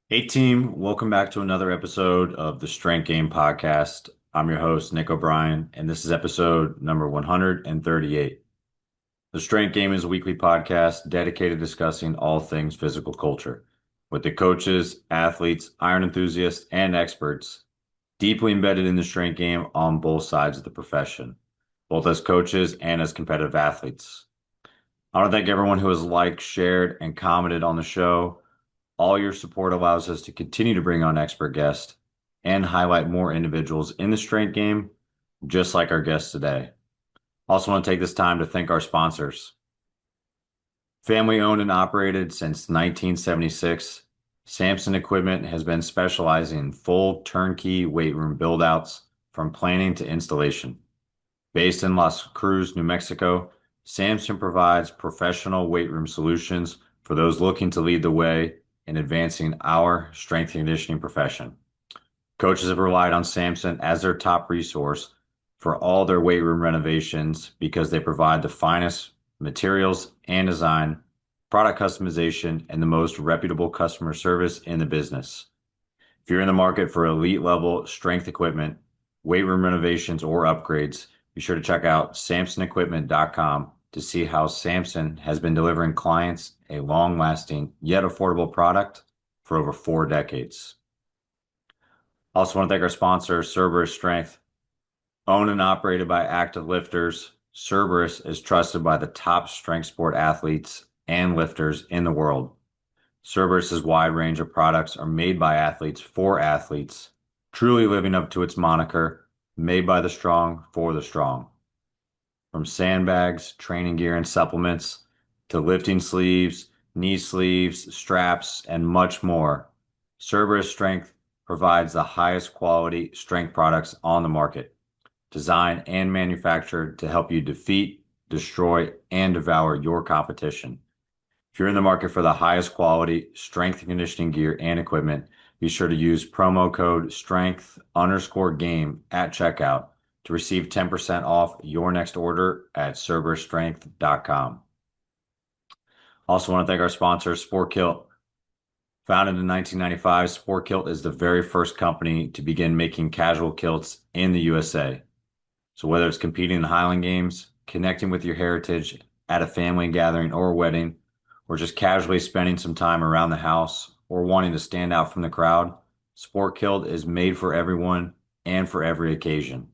Hey team, welcome back to another episode of the Strength Game Podcast. I'm your host, Nick O'Brien, and this is episode number 138. The Strength Game is a weekly podcast dedicated to discussing all things physical culture with the coaches, athletes, iron enthusiasts, and experts deeply embedded in the strength game on both sides of the profession, both as coaches and as competitive athletes. I want to thank everyone who has liked, shared, and commented on the show. All your support allows us to continue to bring on expert guests and highlight more individuals in the strength game, just like our guest today. Also want to take this time to thank our sponsors. Family owned and operated since 1976, Samson Equipment has been specializing in full turnkey weight room build-outs from planning to installation. Based in Las Cruz, New Mexico, Samson provides professional weight room solutions for those looking to lead the way in advancing our strength and conditioning profession. Coaches have relied on Samson as their top resource for all their weight room renovations because they provide the finest materials and design, product customization, and the most reputable customer service in the business. If you're in the market for elite level strength equipment, weight room renovations, or upgrades, be sure to check out samsonequipment.com to see how Samson has been delivering clients a long-lasting yet affordable product for over 4 decades. Also want to thank our sponsor, Cerberus Strength. Owned and operated by active lifters, Cerberus is trusted by the top strength sport athletes and lifters in the world. Cerberus's wide range of products are made by athletes for athletes, truly living up to its moniker, made by the strong for the strong. From sandbags, training gear, and supplements to lifting sleeves, knee sleeves, straps, and much more, Cerberus Strength provides the highest quality strength products on the market, designed and manufactured to help you defeat, destroy, and devour your competition. If you're in the market for the highest quality strength and conditioning gear and equipment, be sure to use promo code STRENGTH_GAME at checkout to receive 10% off your next order at cerberusstrength.com. Also want to thank our sponsor, Sport Kilt. Founded in 1995, Sport Kilt is the very first company to begin making casual kilts in the USA. So whether it's competing in Highland Games, connecting with your heritage at a family gathering or wedding, or just casually spending some time around the house or wanting to stand out from the crowd, Sport Kilt is made for everyone and for every occasion.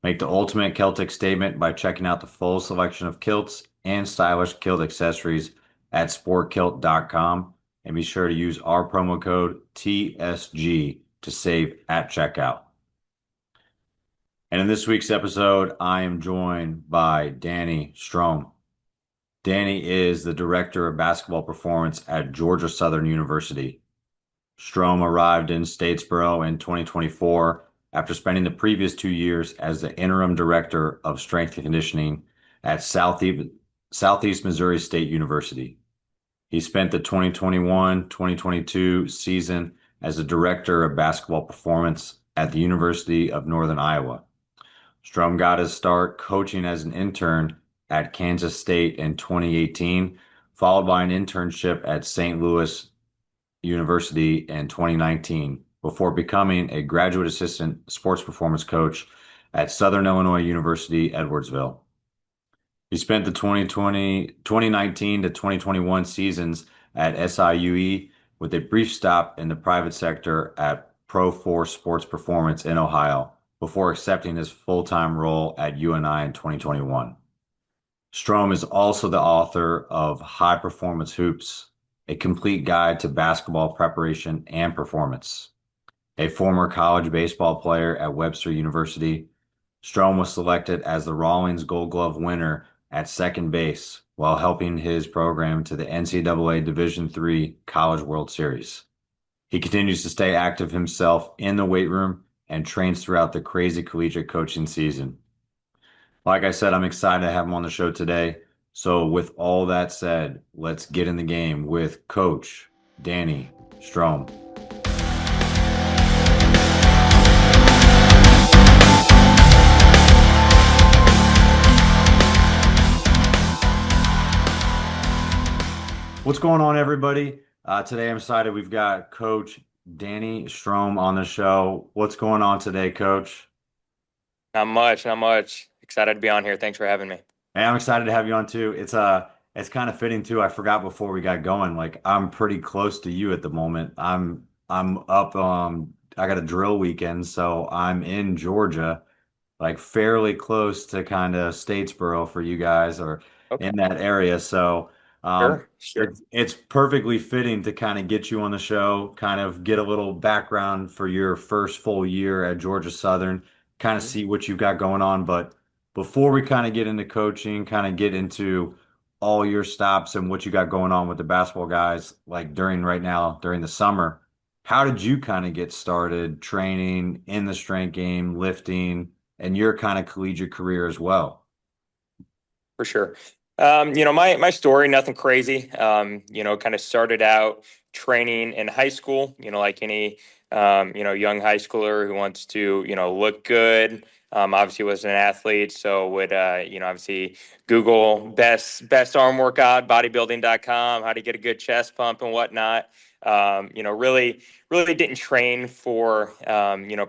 Make the ultimate Celtic statement by checking out the full selection of kilts and stylish kilt accessories at sportkilt.com, and be sure to use our promo code TSG to save at checkout. And in this week's episode, I am joined by Danny Strohm. Danny is the Director of Basketball Performance at Georgia Southern University. Strohm arrived in Statesboro in 2024 after spending the previous 2 years as the interim Director of Strength and Conditioning at Southeast Missouri State University. He spent the 2021-2022 season as the Director of Basketball Performance at the University of Northern Iowa. Strohm got his start coaching as an intern at Kansas State in 2018, followed by an internship at Sain Louis University in 2019, before becoming a graduate assistant sports performance coach at Southern Illinois University, Edwardsville. He spent the 2019 to 2021 seasons at SIUE with a brief stop in the private sector at ProForce Sports Performance in Ohio, before accepting his full-time role at UNI in 2021. Strohm is also the author of High Performance Hoops, a complete guide to basketball preparation and performance. A former college baseball player at Webster University, Strohm was selected as the Rawlings Gold Glove winner at second base while helping his program to the NCAA Division III College World Series. He continues to stay active himself in the weight room and trains throughout the crazy collegiate coaching season. Like I said, I'm excited to have him on the show today. So with all that said, let's get in the game with Coach Danny Strohm. What's going on, everybody? Today I'm excited. We've got Coach Danny Strohm on the show. What's going on today, Coach? Not much, not much. Excited to be on here. Thanks for having me. Hey, I'm excited to have you on too. It's kind of fitting too. I forgot before we got going. Like I'm pretty close to you at the moment. I'm up. I got a drill weekend, so I'm in Georgia, like fairly close to kind of Statesboro for you guys or Okay. in that area. So Sure, sure. it's perfectly fitting to kind of get you on the show, kind of get a little background for your first full year at Georgia Southern, kind of Mhm. see what you've got going on. But before we kind of get into coaching, kind of get into all your stops and what you got going on with the basketball guys, like during right now during the summer, how did you kind of get started training in the strength game, lifting? And your kind of collegiate career as well. For sure. My story, nothing crazy. Kind of started out training in high school, like any young high schooler who wants to, look good. Obviously was an athlete, so would obviously Google best arm workout, bodybuilding.com, how to get a good chest pump and whatnot. Really didn't train for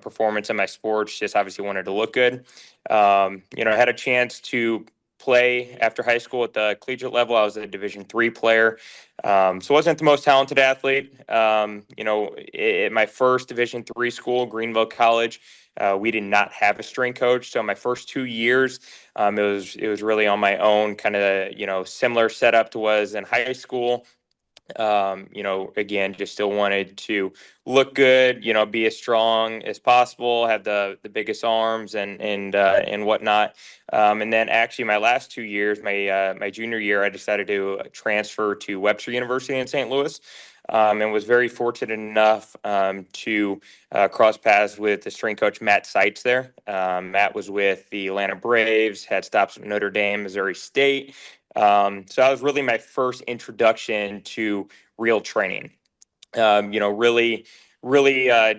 performance in my sports, just obviously wanted to look good. I had a chance to play after high school at the collegiate level. I was a Division III player, so wasn't the most talented athlete. At my first Division III school, Greenville College, we did not have a strength coach. So my first 2 years, it was really on my own, kind of similar setup to was in high school. Again, just still wanted to look good, be as strong as possible, have the biggest arms and whatnot. And then actually my last 2 years, my junior year, I decided to transfer to Webster University in St. Louis. And was very fortunate enough to cross paths with the strength coach Matt Seitz there. Matt was with the Atlanta Braves, had stops at Notre Dame, Missouri State. So that was really my first introduction to real training. Really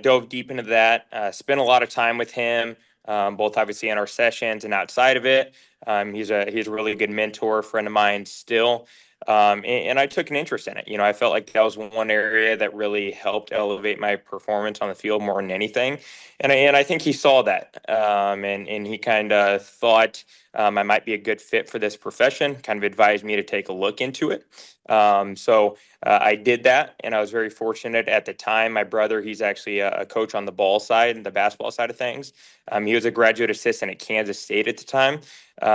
dove deep into that. Spent a lot of time with him, both obviously in our sessions and outside of it. He's a really good mentor, friend of mine still. And I took an interest in it. I felt like that was one area that really helped elevate my performance on the field more than anything. And I think he saw that, and he kind of thought I might be a good fit for this profession. Kind of advised me to take a look into it. So I did that, and I was very fortunate at the time. My brother, he's actually a coach on the ball side, the basketball side of things. He was a graduate assistant at Kansas State at the time.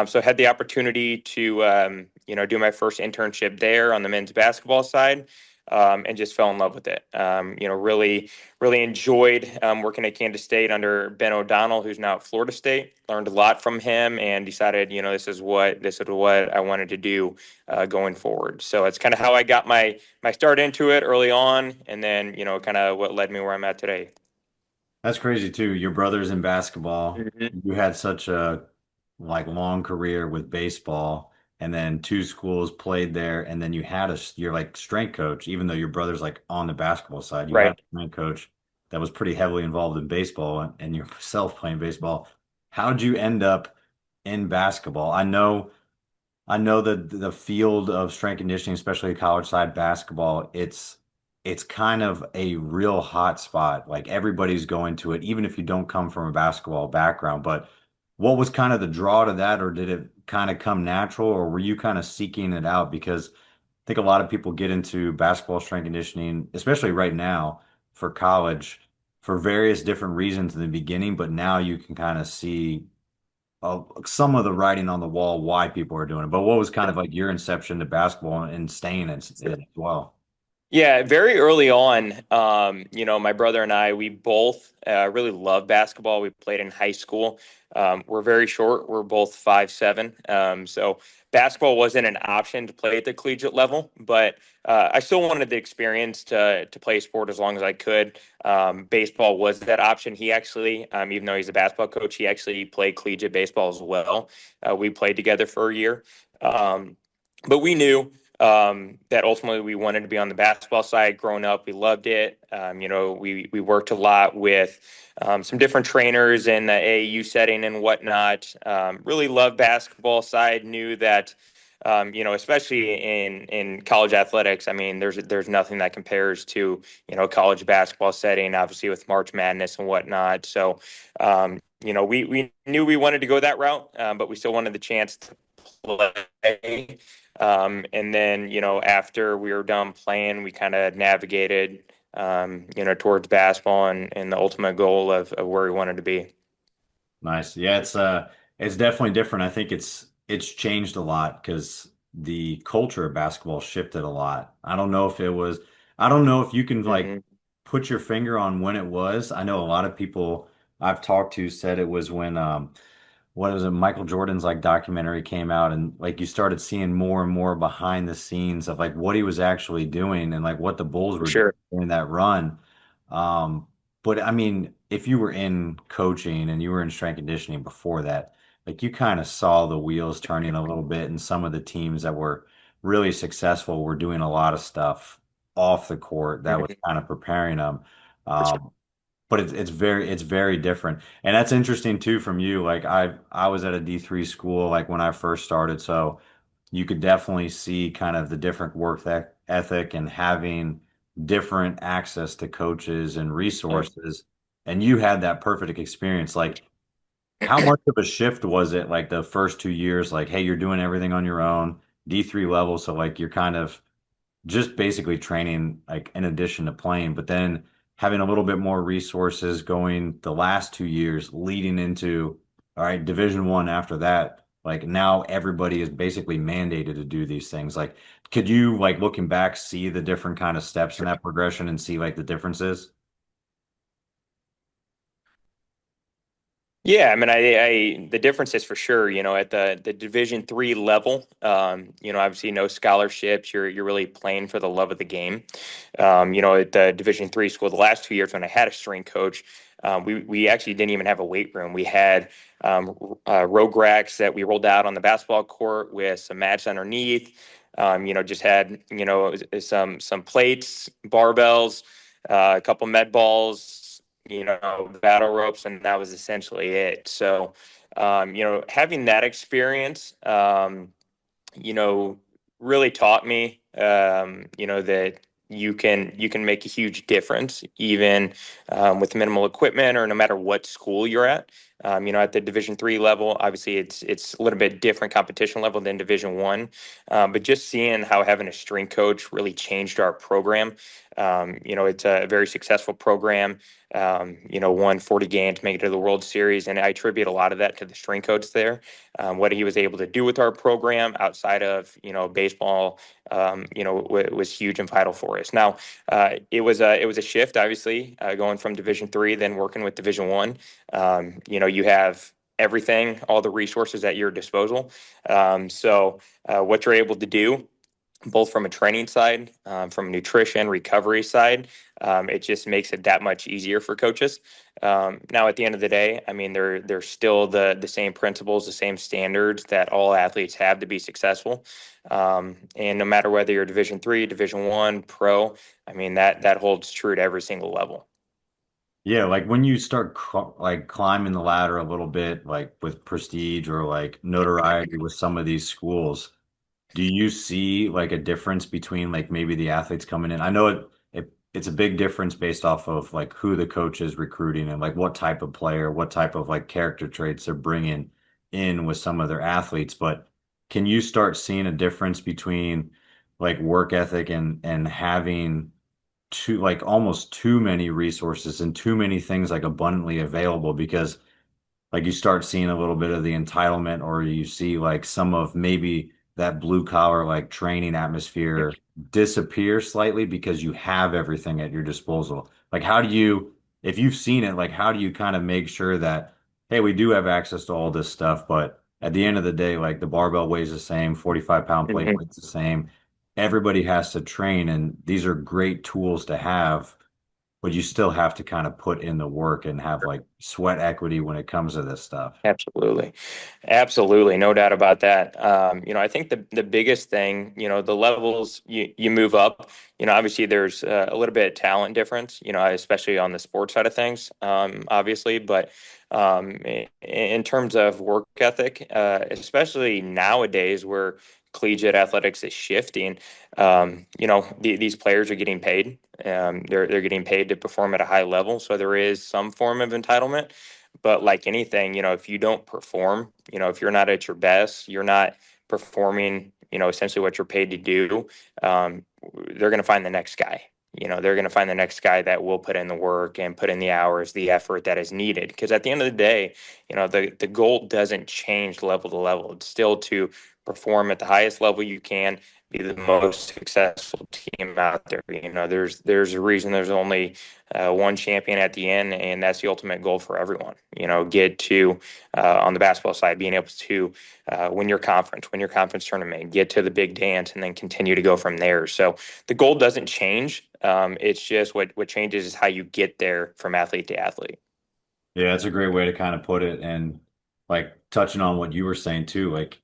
So I had the opportunity to, do my first internship there on the men's basketball side, and just fell in love with it. Really enjoyed working at Kansas State under Ben O'Donnell, who's now at Florida State. Learned a lot from him, and decided, this is what I wanted to do going forward. So it's kind of how I got my start into it early on, and then kind of what led me where I'm at today. That's crazy too. Your brother's in basketball. Mhm. You had such a like long career with baseball, and then two schools played there, and then you had you're like strength coach, even though your brother's like on the basketball side, you had Right. a strength coach that was pretty heavily involved in baseball and yourself playing baseball. How'd you end up in basketball? I know that the field of strength conditioning, especially college side basketball, it's kind of a real hot spot. Like everybody's going to it, even if you don't come from a basketball background. But what was kind of the draw to that, or did it kind of come natural, or were you kind of seeking it out? Because I think a lot of people get into basketball strength conditioning, especially right now for college, for various different reasons in the beginning, but now you can kind of see some of the writing on the wall why people are doing it. But what was kind of like your inception to basketball and staying in it as well? Yeah, very early on, my brother and I, we both really love basketball. We played in high school. We're very short. We're both 5'7". So basketball wasn't an option to play at the collegiate level, but I still wanted the experience to play sport as long as I could. Baseball was that option. He actually, even though he's a basketball coach, he actually played collegiate baseball as well. We played together for a year. But we knew that ultimately we wanted to be on the basketball side. Growing up, we loved it. We worked a lot with some different trainers in the AAU setting and whatnot. Really loved basketball side. Knew that Especially in college athletics. I mean, there's nothing that compares to, college basketball setting, obviously with March Madness and whatnot. So, we knew we wanted to go that route, but we still wanted the chance to play. And then, after we were done playing, we kind of navigated, towards basketball and the ultimate goal of where we wanted to be. Nice. Yeah, it's definitely different. I think it's changed a lot because the culture of basketball shifted a lot. I don't know if you can like Hmm. put your finger on when it was. I know a lot of people I've talked to said it was when what was it, Michael Jordan's like documentary came out and like you started seeing more and more behind the scenes of like what he was actually doing and like what the Bulls For were doing sure. during that run. Um, but I mean, if you were in coaching and you were in strength conditioning before that, like you kind of saw the wheels turning a little bit, and some of the teams that were really successful were doing a lot of stuff off the court that was Hmm. kind of preparing them. For sure. Um, but it's very different. And that's interesting too from you. Like I was at a D3 school like when I first started, so you could definitely see kind of the different ethic and having different access to coaches and Yeah. resources. And you had that perfect experience. Like, how much of a shift was it like the first 2 years? Like, hey, you're doing everything on your own, D3 level. So like you're kind of just basically training like in addition to playing, but then having a little bit more resources going the last 2 years leading into all right, Division 1 after that. Like now everybody is basically mandated to do these things. Like, could you like looking back see the different kind of steps in that progression and see like the differences? Yeah, I mean, the difference is for sure, at the Division 3 level, obviously no scholarships. You're really playing for the love of the game. At the Division 3 school, the last 2 years when I had a strength coach, we actually didn't even have a weight room. We had rogue racks that we rolled out on the basketball court with some mats underneath. Just had some plates, barbells, a couple med balls, battle ropes, and that was essentially it. So, having that experience, you know, really taught me, that you can make a huge difference even with minimal equipment or no matter what school you're at. At the Division 3 level, obviously it's a little bit different competition level than Division 1, but just seeing how having a strength coach really changed our program. It's a very successful program. Won 40 games, make it to the World Series, and I attribute a lot of that to the strength coach there. What he was able to do with our program outside of baseball, was huge and vital for us. Now, it was a shift, obviously, going from Division 3, then working with Division 1. You have everything, all the resources at your disposal. So, what you're able to do, both from a training side, from a nutrition recovery side. It just makes it that much easier for coaches. Now, at the end of the day, I mean, they're still the same principles, the same standards that all athletes have to be successful. And no matter whether you're Division 3, Division 1, pro, I mean that holds true to every single level. Yeah, like when you start like climbing the ladder a little bit, like with prestige or like notoriety with some of these schools, do you see like a difference between like maybe the athletes coming in? I know it's a big difference based off of like who the coach is recruiting and like what type of player, what type of like character traits they're bringing in with some of their athletes. But can you start seeing a difference between like work ethic and having too like almost too many resources and too many things like abundantly available because like you start seeing a little bit of the entitlement or you see like some of maybe that blue collar like training atmosphere disappear slightly because you have everything at your disposal. Like how do you, if you've seen it, like how do you kind of make sure that, hey, we do have access to all this stuff, but at the end of the day, like the barbell weighs the same, 45-pound plate Mhm. weighs the same. Everybody has to train, and these are great tools to have, but you still have to kind of put in the work and have like sweat equity when it comes to this stuff. Absolutely. Absolutely. No doubt about that. I think the biggest thing, the levels you move up, obviously there's a little bit of talent difference, especially on the sports side of things, obviously. But in terms of work ethic, especially nowadays where collegiate athletics is shifting. These players are getting paid. They're getting paid to perform at a high level, so there is some form of entitlement. But like anything, if you don't perform, if you're not at your best, you're not performing, essentially what you're paid to do. They're going to find the next guy. They're going to find the next guy that will put in the work and put in the hours, the effort that is needed. Because at the end of the day, the goal doesn't change level to level. It's still to perform at the highest level you can, be the most successful team out there. There's a reason there's only one champion at the end, and that's the ultimate goal for everyone. Get to on the basketball side, being able to win your conference tournament, get to the big dance, and then continue to go from there. So the goal doesn't change. It's just what changes is how you get there from athlete to athlete. Yeah, that's a great way to kind of put it. And like touching on what you were saying too, like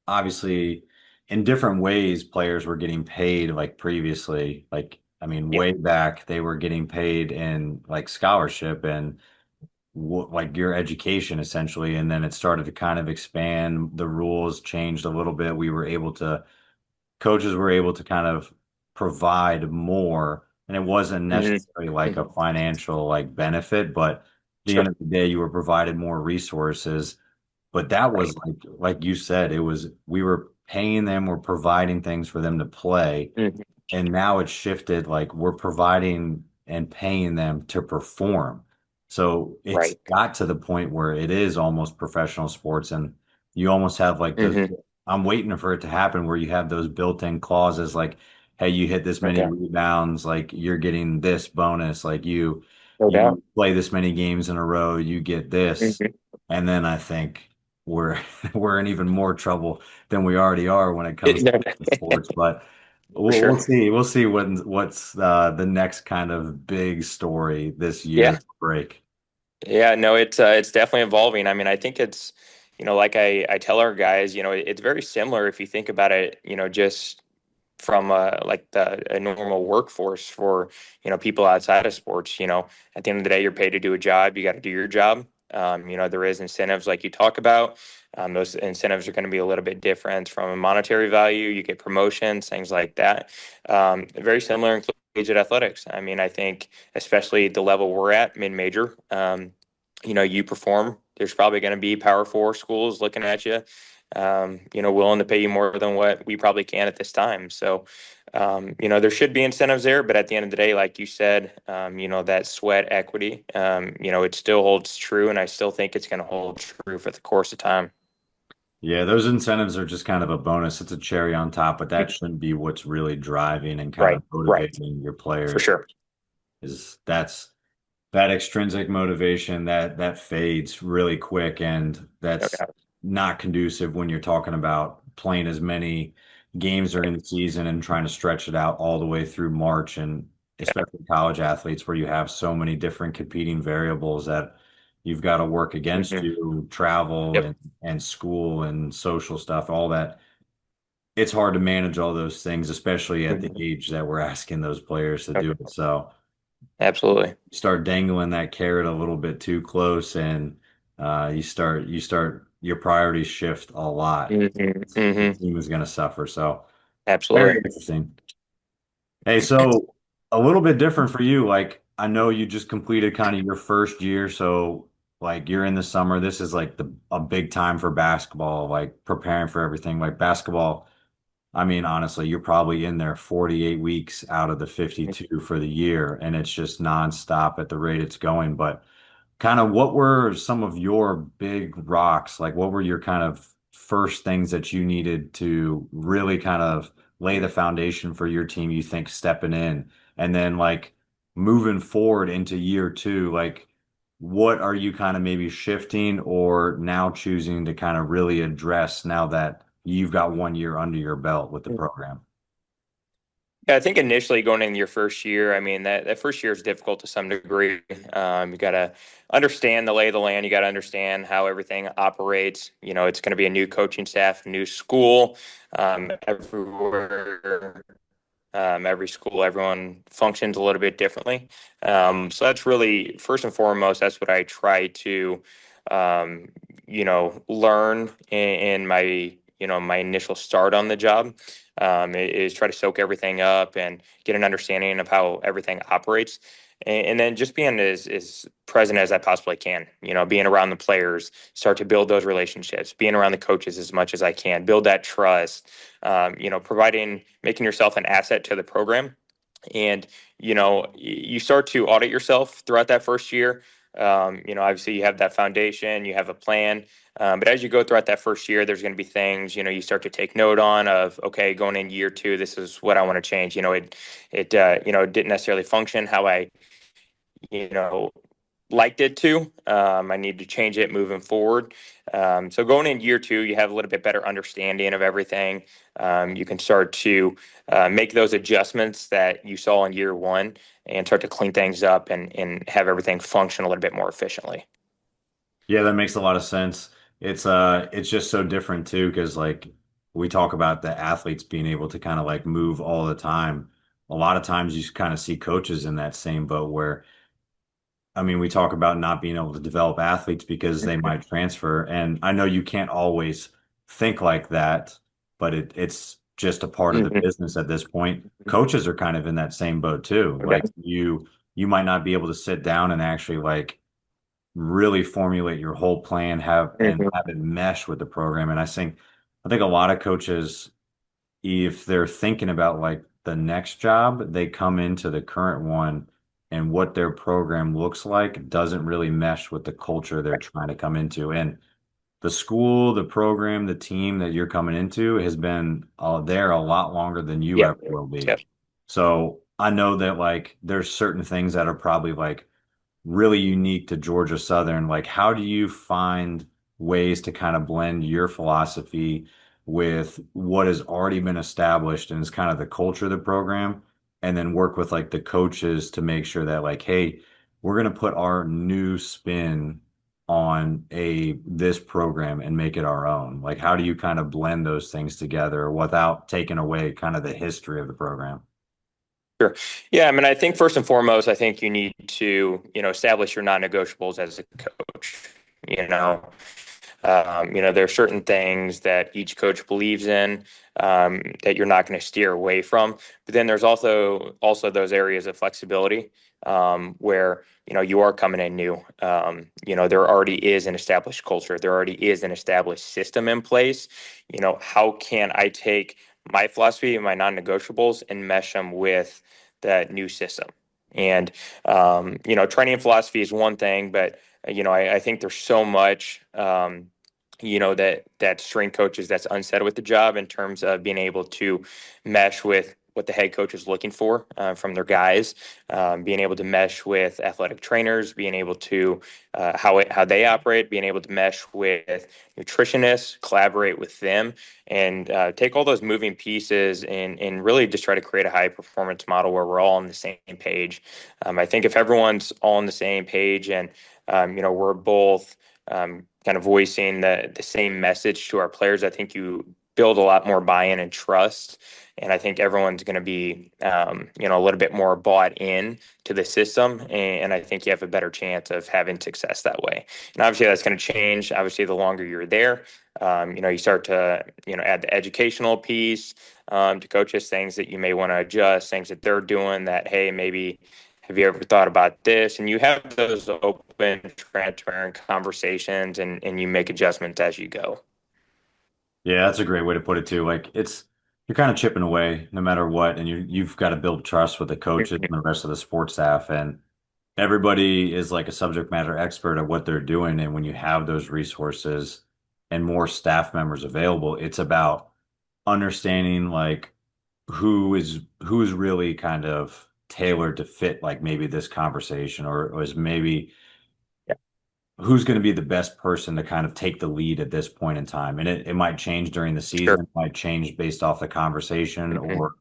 obviously in different ways players were getting paid like previously. Like I mean, Yeah. way back they were getting paid in like scholarship and like your education essentially. And then it started to kind of expand. The rules changed a little bit. Coaches were able to kind of provide more, and it wasn't Hmm. necessarily like a financial like benefit, but at the end Sure. of the day, you were provided more resources. But that was Right. like you said, it was we were paying them, we're providing things for them to play. Hmm. And now it's shifted, like we're providing and paying them to perform. So it's Right. got to the point where it is almost professional sports, and you almost have like those. Hmm. I'm waiting for it to happen where you have those built-in clauses like, hey, you hit this many Okay. rebounds, like you're getting this bonus, like No doubt. you play this many games in a row, you get this. Hmm. And then I think we're we're in even more trouble than we already are when it comes No, to sports. But for we'll sure. see. We'll see what's the next kind of big story this Yeah. year break. Yeah, no, it's definitely evolving. I mean, I think it's, like I tell our guys, it's very similar if you think about it, just from like a normal workforce for, people outside of sports. At the end of the day, you're paid to do a job. You got to do your job. There is incentives like you talk about. Those incentives are going to be a little bit different from a monetary value. You get promotions, things like that. Very similar in collegiate athletics. I mean, I think especially the level we're at, mid-major, you perform. There's probably going to be Power Four schools looking at you, willing to pay you more than what we probably can at this time. So, there should be incentives there, but at the end of the day, like you said, that sweat equity, it still holds true, and I still think it's going to hold true for the course of time. Yeah, those incentives are just kind of a bonus. It's a cherry on top, but that shouldn't be what's really driving and kind Right, of right, motivating your for players. sure. Is that's that extrinsic motivation that fades really quick, and No that's doubt. not conducive when you're talking about playing as many games during the season and trying to stretch it out all the way through March, and Yeah. especially college athletes where you have so many different competing variables that you've got to work against Hmm. you, travel Yep. and school and social stuff, all that. It's hard to manage all those things, especially at the Hmm. age that we're asking those players to do Okay. it. So Absolutely. start dangling that carrot a little bit too close, and your priorities shift a lot. Hmm. The Hmm. team is going to suffer. So very Absolutely. interesting. Hey, so a little bit different for you. Like I know you just completed kind of your first year, so like you're in the summer. This is like the a big time for basketball, like preparing for everything. Like basketball, I mean, honestly, you're probably in there 48 weeks out of the 52 for the year, and it's just nonstop at the rate it's going. But kind of what were some of your big rocks? Like, what were your kind of first things that you needed to really kind of lay the foundation for your team, you think, stepping in? And then, like, moving forward into year two, like, what are you kind of maybe shifting or now choosing to kind of really address now that you've got 1 year under your belt with the program? Yeah, I think initially going in your first year, I mean, that first year is difficult to some degree. You got to understand the lay of the land. You got to understand how everything operates. It's going to be a new coaching staff, new school, everywhere, every school, everyone functions a little bit differently. So that's really first and foremost. That's what I try to, learn in my my initial start on the job, is try to soak everything up and get an understanding of how everything operates. And then just being as present as I possibly can, being around the players, start to build those relationships, being around the coaches as much as I can, build that trust, making yourself an asset to the program. And, you start to audit yourself throughout that first year. Obviously you have that foundation, you have a plan. But as you go throughout that first year, there's going to be things, you start to take note on of, okay, going in year two, this is what I want to change. It didn't necessarily function how I, you know, liked it to. I need to change it moving forward. So going in year two, you have a little bit better understanding of everything. You can start to make those adjustments that you saw in year one and start to clean things up and have everything function a little bit more efficiently. Yeah, that makes a lot of sense. It's just so different too, because like we talk about the athletes being able to kind of like move all the time. A lot of times you kind of see coaches in that same boat where I mean, we talk about not being able to develop athletes because they might transfer. And I know you can't always think like that, but it's just a part of the Mhm. business at this point. Coaches are kind of in that same boat too. Okay. Like you might not be able to sit down and actually like really formulate your whole plan, Mhm. have it mesh with the program. And I think a lot of coaches, if they're thinking about like the next job, they come into the current one and what their program looks like doesn't really mesh with the culture they're trying to come into. And the school, the program, the team that you're coming into has been there a lot longer than you Yep. ever will be. Yep. So I know that like there's certain things that are probably like really unique to Georgia Southern. Like, how do you find ways to kind of blend your philosophy with what has already been established and is kind of the culture of the program, and then work with like the coaches to make sure that like, hey, we're going to put our new spin on a this program and make it our own. Like, how do you kind of blend those things together without taking away kind of the history of the program? Sure. Yeah, I mean, I think first and foremost, I think you need to, establish your non-negotiables as a coach. You know, there are certain things that each coach believes in, that you're not going to steer away from. But then there's also those areas of flexibility, where you are coming in new. There already is an established culture. There already is an established system in place. How can I take my philosophy and my non-negotiables and mesh them with that new system? And training philosophy is one thing, but I think there's so much. That strength coaches that's unsaid with the job in terms of being able to mesh with what the head coach is looking for, from their guys, being able to mesh with athletic trainers, being able to how they operate, being able to mesh with nutritionists, collaborate with them, and take all those moving pieces and really just try to create a high performance model where we're all on the same page. I think if everyone's all on the same page and we're both kind of voicing the same message to our players, I think you build a lot more buy-in and trust. And I think everyone's going to be, a little bit more bought in to the system. And I think you have a better chance of having success that way. And obviously that's going to change. Obviously, the longer you're there, you start to, add the educational piece, to coaches, things that you may want to adjust, things that they're doing that, hey, maybe have you ever thought about this? And you have those open, transparent conversations and you make adjustments as you go. Yeah, that's a great way to put it too. Like it's you're kind of chipping away no matter what, and you've got to build trust with the coaches and the rest of the sports staff, and everybody is like a subject matter expert at what they're doing. And when you have those resources and more staff members available, it's about understanding like who is really kind of tailored to fit like maybe this conversation or is maybe Yeah, who's going to be the best person to kind of take the lead at this point in time. And it might change during the sure. season, it might change based off the conversation Mhm. or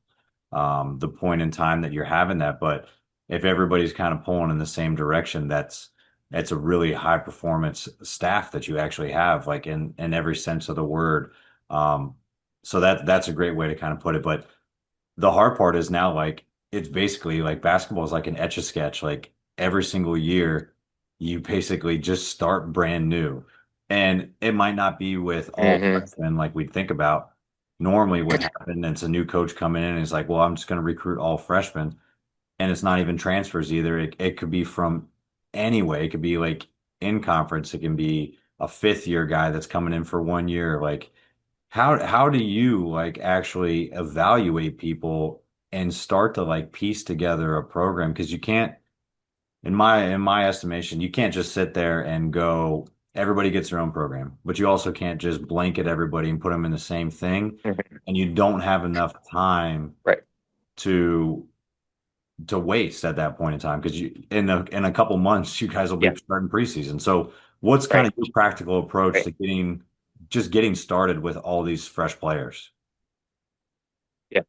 the point in time that you're having that. But if everybody's kind of pulling in the same direction, that's a really high performance staff that you actually have, like in every sense of the word. Um, so that's a great way to kind of put it. But the hard part is now like it's basically like basketball is like an etch a sketch. Like every single year, you basically just start brand new. And it might not be with all Hmm. freshmen like we'd think about. Normally, what happened, it's a new coach coming in and he's like, well, I'm just going to recruit all freshmen. And it's not even transfers either. It could be from anyway. It could be like in conference. It can be a fifth year guy that's coming in for 1 year. Like, how do you like actually evaluate people and start to like piece together a program? Because you can't, in my estimation, you can't just sit there and go, everybody gets their own program, but you also can't just blanket everybody and put them in the same thing. Hmm. And you don't have enough time Right. to waste at that point in time because you in a couple months you guys will Yeah. be starting preseason. So what's kind Right. of your practical approach Right. to getting started with all these fresh players? Yeah.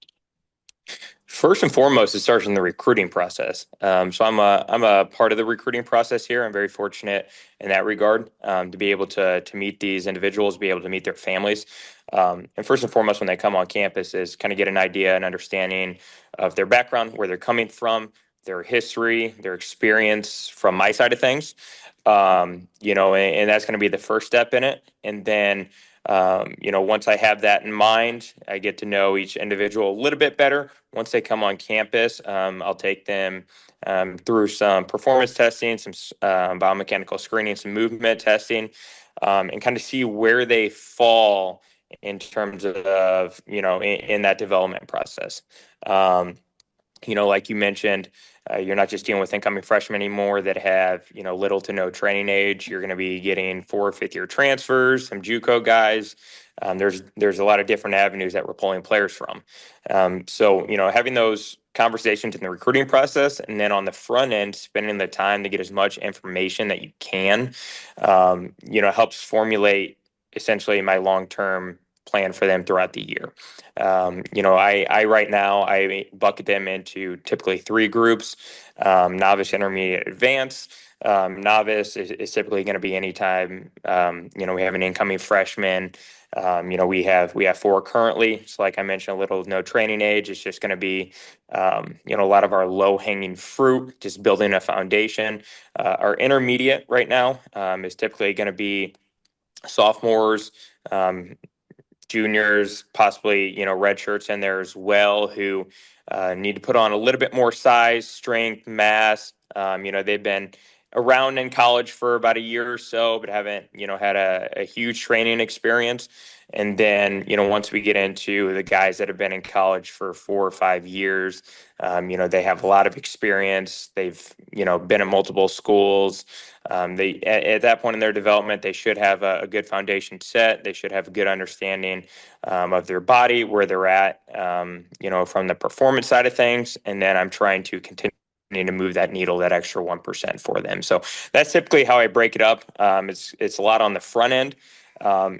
First and foremost, it starts in the recruiting process. So I'm a part of the recruiting process here. I'm very fortunate in that regard to be able to meet these individuals, be able to meet their families. And first and foremost, when they come on campus, is kind of get an idea and understanding of their background, where they're coming from, their history, their experience from my side of things. And that's going to be the first step in it. And then once I have that in mind, I get to know each individual a little bit better. Once they come on campus, I'll take them through some performance testing, some biomechanical screening, some movement testing, and kind of see where they fall in terms of, in that development process. Um, like you mentioned, you're not just dealing with incoming freshmen anymore that have, little to no training age. You're going to be getting 4 or 5th year transfers, some JUCO guys. There's a lot of different avenues that we're pulling players from. So, having those conversations in the recruiting process, and then on the front end, spending the time to get as much information that you can, helps formulate essentially my long-term plan for them throughout the year. I right now I bucket them into typically 3 groups: novice, intermediate, advanced. Novice is typically going to be anytime we have an incoming freshman. We have 4 currently. So like I mentioned, a little no training age. It's just going to be a lot of our low hanging fruit, just building a foundation. Our intermediate right now is typically going to be sophomores, juniors, possibly red shirts in there as well, who need to put on a little bit more size, strength, mass. They've been around in college for about a year or so, but haven't had a huge training experience. And then once we get into the guys that have been in college for 4 or 5 years, they have a lot of experience. They've been at multiple schools. They at that point in their development, they should have a good foundation set. They should have a good understanding of their body, where they're at, from the performance side of things. And then I'm trying to continue to move that needle, that extra 1% for them. So that's typically how I break it up. It's a lot on the front end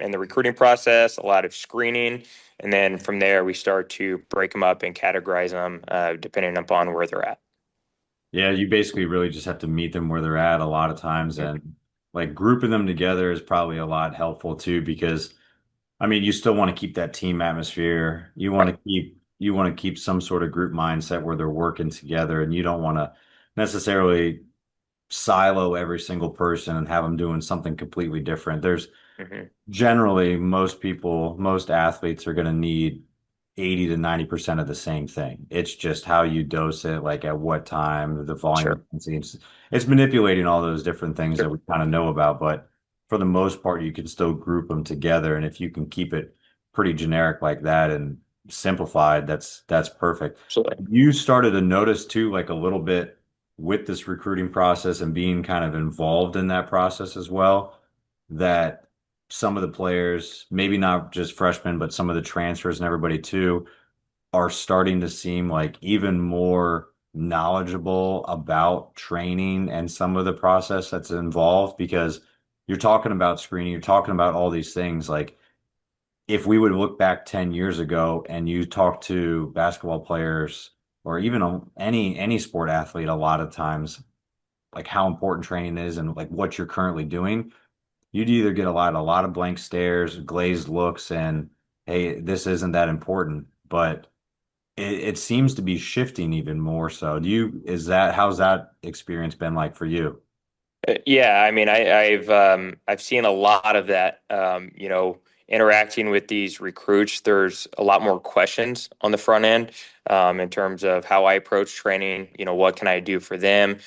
in the recruiting process, a lot of screening. And then from there, we start to break them up and categorize them depending upon where they're at. Yeah, you basically really just have to meet them where they're at a lot of times, and like grouping them together is probably a lot helpful too because I mean, you still want to keep that team atmosphere. Right. You want to keep some sort of group mindset where they're working together, and you don't want to necessarily silo every single person and have them doing something completely different. There's Hmm. generally most athletes are going to need 80 to 90% of the same thing. It's just how you dose it, like at what time, the volume Sure. intensity. It's manipulating all those different things that Sure. we kind of know about, but for the most part, you can still group them together. And if you can keep it pretty generic like that and simplified, that's perfect. Absolutely. You started to notice too, like a little bit with this recruiting process and being kind of involved in that process as well, that some of the players, maybe not just freshmen, but some of the transfers and everybody too, are starting to seem like even more knowledgeable about training and some of the process that's involved because you're talking about screening, you're talking about all these things. Like if we would look back 10 years ago and you talk to basketball players or even any sport athlete, a lot of times, like how important training is and like what you're currently doing, you'd either get a lot of blank stares, glazed looks, and hey, this isn't that important. But it seems to be shifting even more so. How's that experience been like for you? Yeah, I mean, I've seen a lot of that. Interacting with these recruits, there's a lot more questions on the front end in terms of how I approach training. What can I do for them?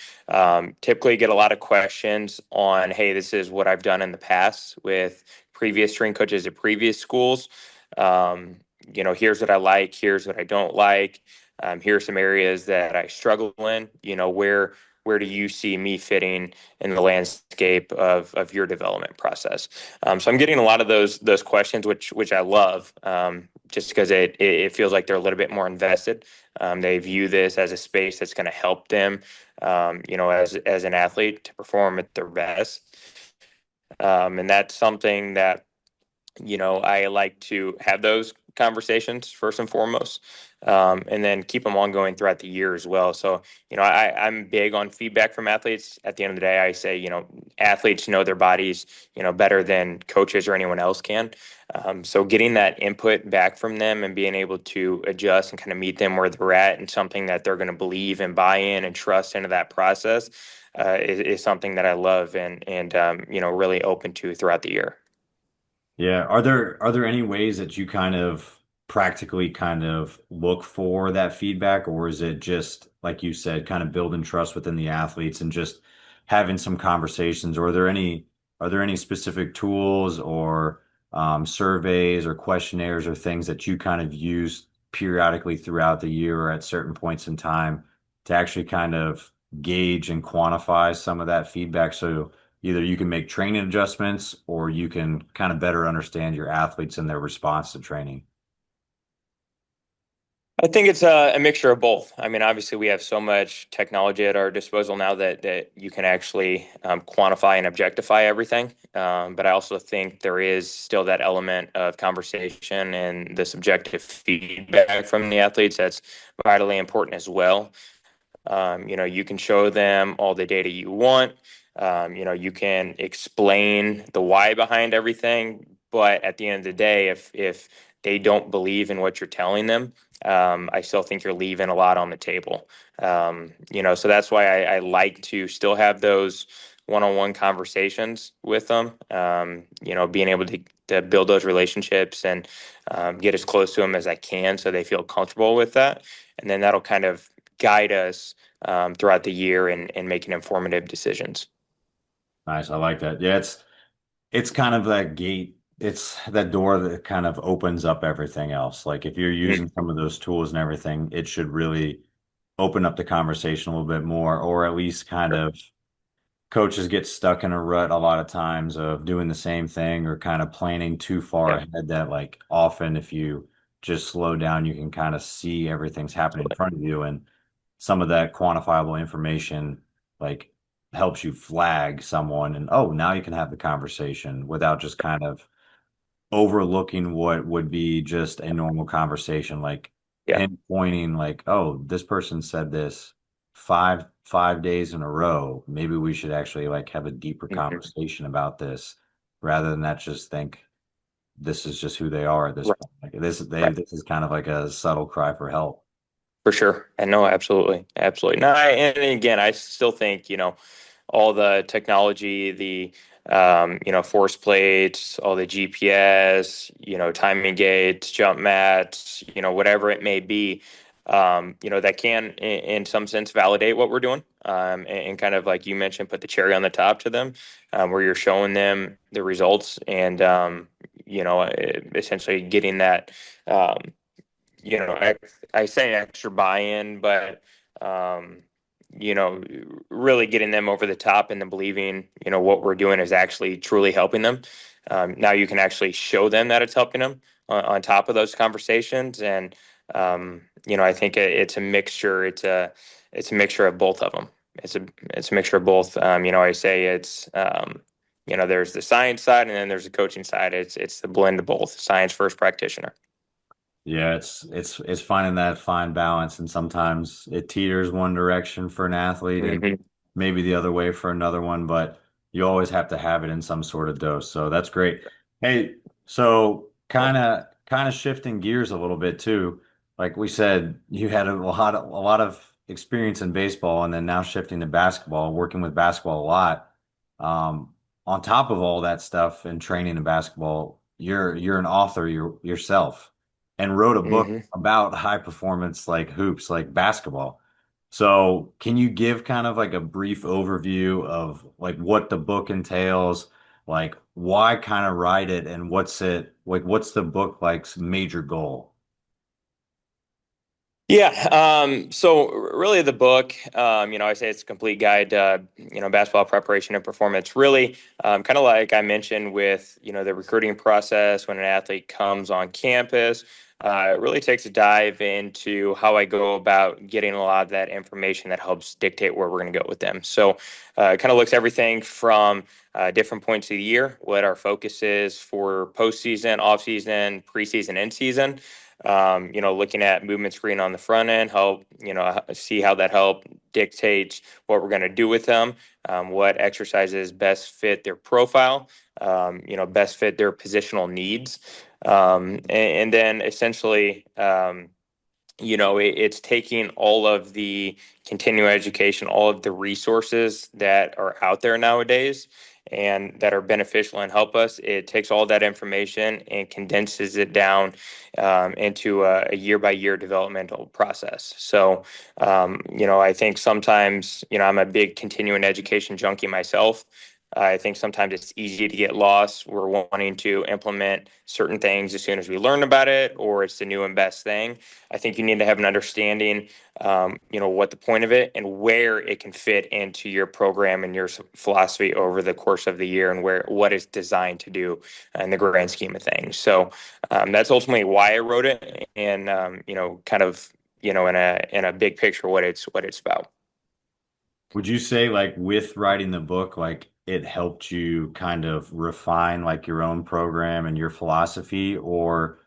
Typically, get a lot of questions on, hey, this is what I've done in the past with previous strength coaches at previous schools. Um, here's what I like. Here's what I don't like. Here's some areas that I struggle in. Where do you see me fitting in the landscape of your development process? So I'm getting a lot of those questions, which I love, just because it feels like they're a little bit more invested. They view this as a space that's going to help them, as an athlete to perform at their best, and that's something that I like to have those conversations first and foremost, and then keep them ongoing throughout the year as well. So, I'm big on feedback from athletes. At the end of the day, I say, athletes know their bodies, better than coaches or anyone else can. So getting that input back from them and being able to adjust and kind of meet them where they're at and something that they're going to believe and buy in and trust into that process is something that I love and really open to throughout the year. Yeah. Are there any ways that you kind of practically kind of look for that feedback, or is it just like you said, kind of building trust within the athletes and just having some conversations? Or are there any specific tools or surveys or questionnaires or things that you kind of use periodically throughout the year or at certain points in time to actually kind of gauge and quantify some of that feedback? So either you can make training adjustments or you can kind of better understand your athletes and their response to training. I think it's a mixture of both. I mean, obviously, we have so much technology at our disposal now that you can actually quantify and objectify everything. But I also think there is still that element of conversation and the subjective feedback from the athletes that's vitally important as well. You can show them all the data you want. You can explain the why behind everything. But at the end of the day, if they don't believe in what you're telling them, I still think you're leaving a lot on the table. So that's why I like to still have those one-on-one conversations with them. Being able to build those relationships and get as close to them as I can so they feel comfortable with that. And then that'll kind of guide us throughout the year and making informative decisions. Nice. I like that. Yeah, it's kind of that gate. It's that door that kind of opens up everything else. Like if you're using Mhm. some of those tools and everything, it should really open up the conversation a little bit more, or at least kind Sure. of coaches get stuck in a rut a lot of times of doing the same thing or kind of planning too far Yeah, ahead that like often if you just slow down, you can kind of see everything's happening in absolutely. front of you. And some of that quantifiable information like helps you flag someone and oh, now you can have the conversation without just kind of overlooking what would be just a normal conversation, like Yeah. pinpointing like, oh, this person said this five days in a row. Maybe we should actually like have a deeper Mhm. conversation about this rather than that just think this is just who they are at this Right. point. Like Right. this is kind of like a subtle cry for help. For sure. And no, absolutely. Absolutely. No, and again, I still think, all the technology, the force plates, all the GPS, timing gates, jump mats, whatever it may be, that can, in some sense, validate what we're doing, and kind of like you mentioned, put the cherry on the top to them, where you're showing them the results and essentially getting that. Um, I say extra buy-in, but um, you know, really getting them over the top and then believing, what we're doing is actually truly helping them. Now you can actually show them that it's helping them on top of those conversations, and I think it's a mixture. It's a mixture of both of them. It's a mixture of both. I say there's the science side and then there's the coaching side. It's the blend of both. Science first practitioner. Yeah, it's finding that fine balance, and sometimes it teeters one direction for an athlete and Hmm. maybe the other way for another one, but you always have to have it in some sort of dose. So that's great. Hey, so kind of shifting gears a little bit too. Like we said, you had a lot of experience in baseball and then now shifting to basketball, working with basketball a lot. Um, on top of all that stuff and training in basketball, you're an author yourself and wrote a book Hmm. about high performance like hoops, like basketball. So can you give kind of like a brief overview of like what the book entails, like why kind of write it and what's the book like's major goal? Yeah. So really the book, I say it's a complete guide to, basketball preparation and performance. Really, kind of like I mentioned with, the recruiting process when an athlete comes on campus, it really takes a dive into how I go about getting a lot of that information that helps dictate where we're going to go with them. So it kind of looks everything from different points of the year, what our focus is for postseason, offseason, preseason, in season. Looking at movement screen on the front end, help, see how that help dictates what we're going to do with them, what exercises best fit their profile, best fit their positional needs. And then essentially, it's taking all of the continuing education, all of the resources that are out there nowadays and that are beneficial and help us. It takes all that information and condenses it down into a year by year developmental process. So, I think sometimes, I'm a big continuing education junkie myself. I think sometimes it's easy to get lost. We're wanting to implement certain things as soon as we learn about it, or it's the new and best thing. I think you need to have an understanding, what the point of it and where it can fit into your program and your philosophy over the course of the year and what it's designed to do in the grand scheme of things. So that's ultimately why I wrote it, and kind of in a big picture what it's about. Would you say like with writing the book, like it helped you kind of refine like your own program and your philosophy, or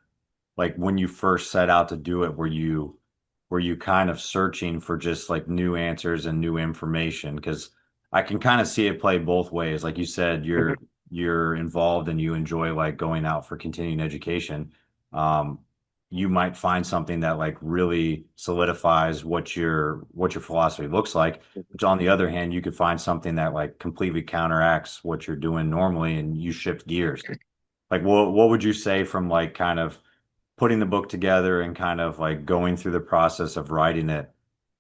like when you first set out to do it, were you kind of searching for just like new answers and new information? Because I can kind of see it play both ways. Like you said, you're involved and you enjoy like going out for continuing education. Um, you might find something that like really solidifies what your philosophy looks like. Which on the other hand, you could find something that like completely counteracts what you're doing normally and you shift gears. Like what would you say from like kind of putting the book together and kind of like going through the process of writing it,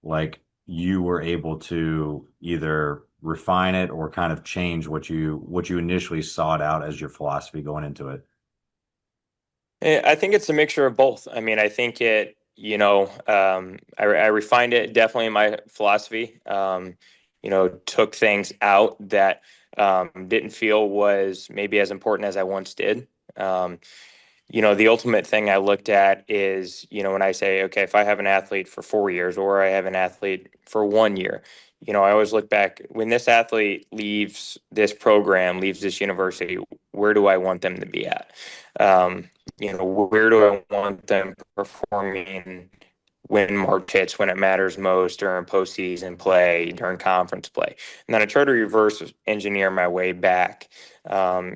like you were able to either refine it or kind of change what you initially sought out as your philosophy going into it? I think it's a mixture of both. I mean, I think I refined it definitely in my philosophy. Took things out that didn't feel was maybe as important as I once did. Um, the ultimate thing I looked at is, when I say, okay, if I have an athlete for 4 years or I have an athlete for 1 year, I always look back when this athlete leaves this program, leaves this university, where do I want them to be at? Um, where do I want them performing when March hits, when it matters most during postseason play, during conference play? And then I try to reverse engineer my way back, where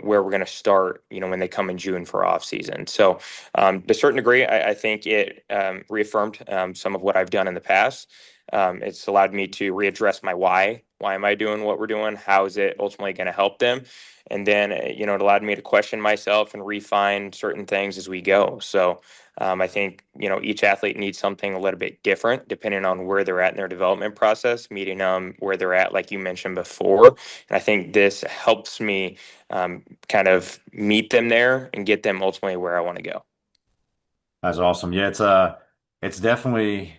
we're going to start, when they come in June for off season. So, to a certain degree, I think it reaffirmed some of what I've done in the past. It's allowed me to readdress my why. Why am I doing what we're doing? How is it ultimately going to help them? And then, it allowed me to question myself and refine certain things as we go. So, I think, each athlete needs something a little bit different depending on where they're at in their development process, meeting them where they're at, like you mentioned before. And I think this helps me kind of meet them there and get them ultimately where I want to go. That's awesome. Yeah, it's definitely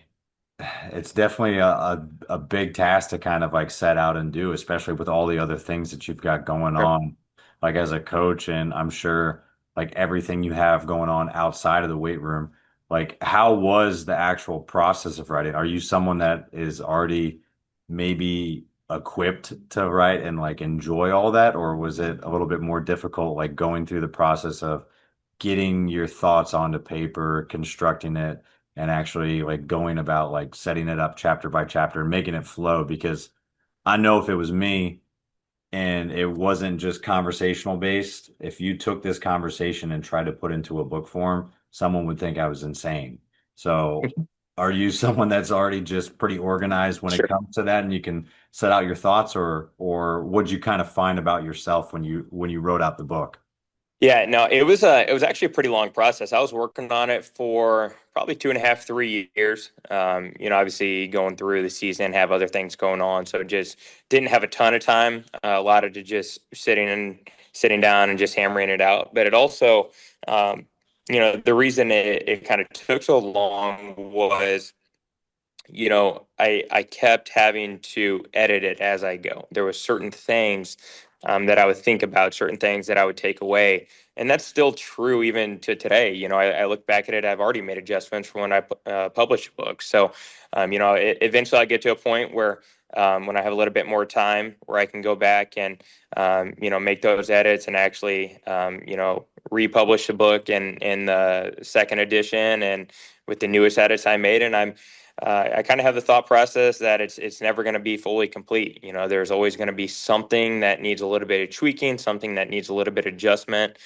it's definitely a big task to kind of like set out and do, especially with all the other things that you've got going Sure. on, like as a coach, and I'm sure like everything you have going on outside of the weight room. Like, how was the actual process of writing? Are you someone that is already maybe equipped to write and like enjoy all that, or was it a little bit more difficult, like going through the process of getting your thoughts onto paper, constructing it, and actually like going about like setting it up chapter by chapter and making it flow? Because I know if it was me and it wasn't just conversational based, if you took this conversation and tried to put into a book form, someone would think I was insane. So are you someone that's already just pretty organized when it Sure. comes to that and you can set out your thoughts, or what'd you kind of find about yourself when you wrote out the book? Yeah, no, it was actually a pretty long process. I was working on it for probably 2.5, 3 years. Obviously going through the season, have other things going on, so just didn't have a ton of time. A lot of just sitting down and just hammering it out. But it also, the reason it kind of took so long was I kept having to edit it as I go. There were certain things that I would think about, certain things that I would take away, and that's still true even to today. I look back at it. I've already made adjustments from when I published a book. So, eventually I get to a point where when I have a little bit more time, where I can go back and make those edits and actually republish the book in the second edition and with the newest edits I made, and I kind of have the thought process that it's never going to be fully complete. There's always going to be something that needs a little bit of tweaking, something that needs a little bit of adjustment.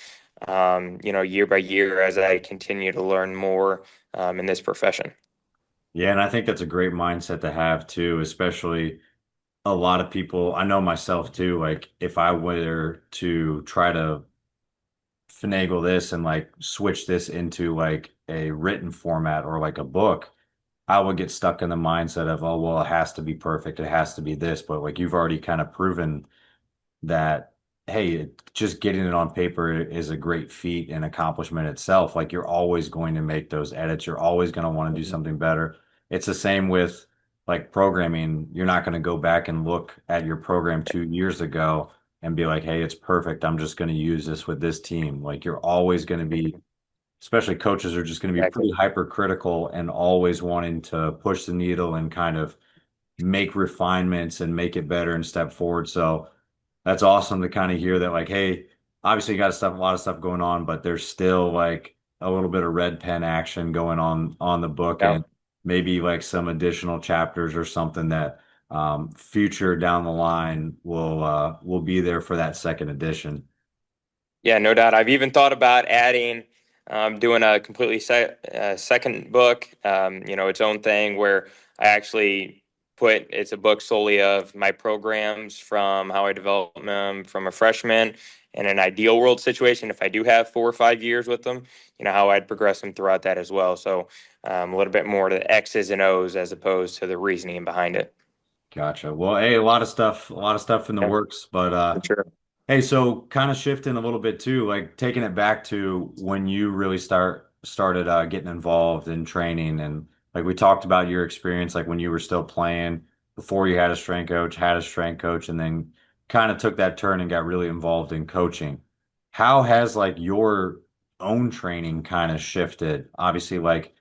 Year by year as I continue to learn more in this profession. Yeah, and I think that's a great mindset to have too, especially a lot of people, I know myself too, like if I were to try to finagle this and like switch this into like a written format or like a book, I would get stuck in the mindset of, oh, well, it has to be perfect. It has to be this. But like you've already kind of proven that, hey, just getting it on paper is a great feat and accomplishment itself. Like you're always going to make those edits. You're always going to want to do Mhm. something better. It's the same with like programming. You're not going to go back and look at your program 2 years ago and be like, hey, it's perfect. I'm just going to use this with this team. Like you're always going to be, especially coaches are just going to be Exactly. pretty hypercritical and always wanting to push the needle and kind of make refinements and make it better and step forward. So that's awesome to kind of hear that, like, hey, obviously you got a lot of stuff going on, but there's still like a little bit of red pen action going on the book, Yeah. and maybe like some additional chapters or something that future down the line will be there for that second edition. Yeah, no doubt. I've even thought about adding, doing a completely second book, its own thing where I actually it's a book solely of my programs from how I develop them from a freshman in an ideal world situation. If I do have 4 or 5 years with them, how I'd progress them throughout that as well. So a little bit more to the X's and O's as opposed to the reasoning behind it. Gotcha. Well, hey, a lot of stuff in the Yeah, works, but for sure. hey, so kind of shifting a little bit too, like taking it back to when you really started getting involved in training, and like we talked about your experience, like when you were still playing before you had a strength coach, had a strength coach, and then kind of took that turn and got really involved in coaching. How has like your own training kind of shifted? Obviously, like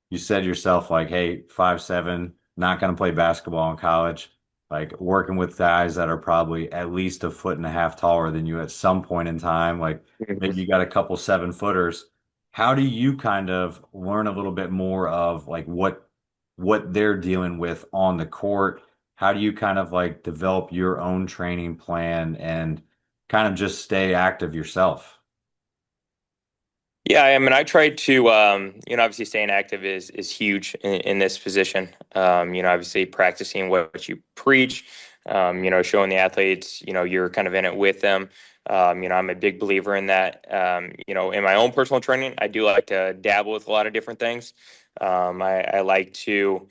you said yourself, like, hey, 5'7", not going to play basketball in college, like working with guys that are probably at least a foot and a half taller than you at some point in time, like maybe Mhm. you got a couple 7-footers. How do you kind of learn a little bit more of like what they're dealing with on the court? How do you kind of like develop your own training plan and kind of just stay active yourself? Yeah, I mean, I try to, obviously staying active is huge in this position. Obviously practicing what you preach, showing the athletes, you're kind of in it with them. I'm a big believer in that. In my own personal training, I do like to dabble with a lot of different things. I like to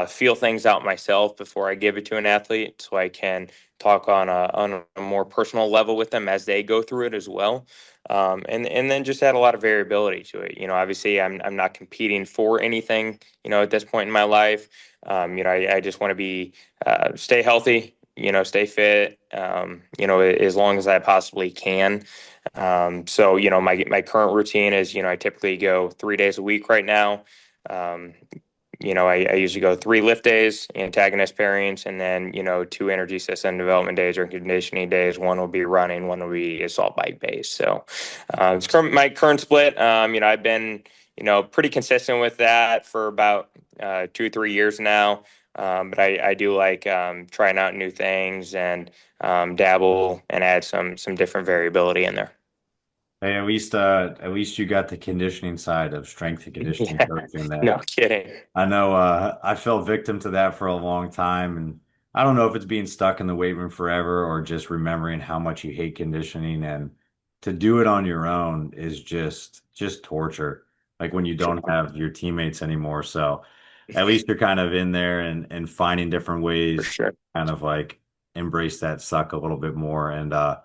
feel things out myself before I give it to an athlete, so I can talk on a more personal level with them as they go through it as well. And then just add a lot of variability to it. Obviously I'm not competing for anything, at this point in my life. I just want to be stay healthy, stay fit, as long as I possibly can. So my current routine is, I typically go 3 days a week right now. Um, I usually go 3 lift days, antagonist pairings, and then, two energy system development days or conditioning days. One will be running, one will be assault bike based. So it's my current split. I've been, pretty consistent with that for about 2 or 3 years now. But I do like trying out new things and dabble and add some different variability in there. Hey, at least you got the conditioning side of strength and conditioning Yeah, coaching that no kidding. I know I fell victim to that for a long time, and I don't know if it's being stuck in the weight room forever or just remembering how much you hate conditioning, and to do it on your own is just torture. Like when you don't have your teammates anymore. So at least you're kind of in there and finding different For ways, sure. kind of like embrace that suck a little bit more. And I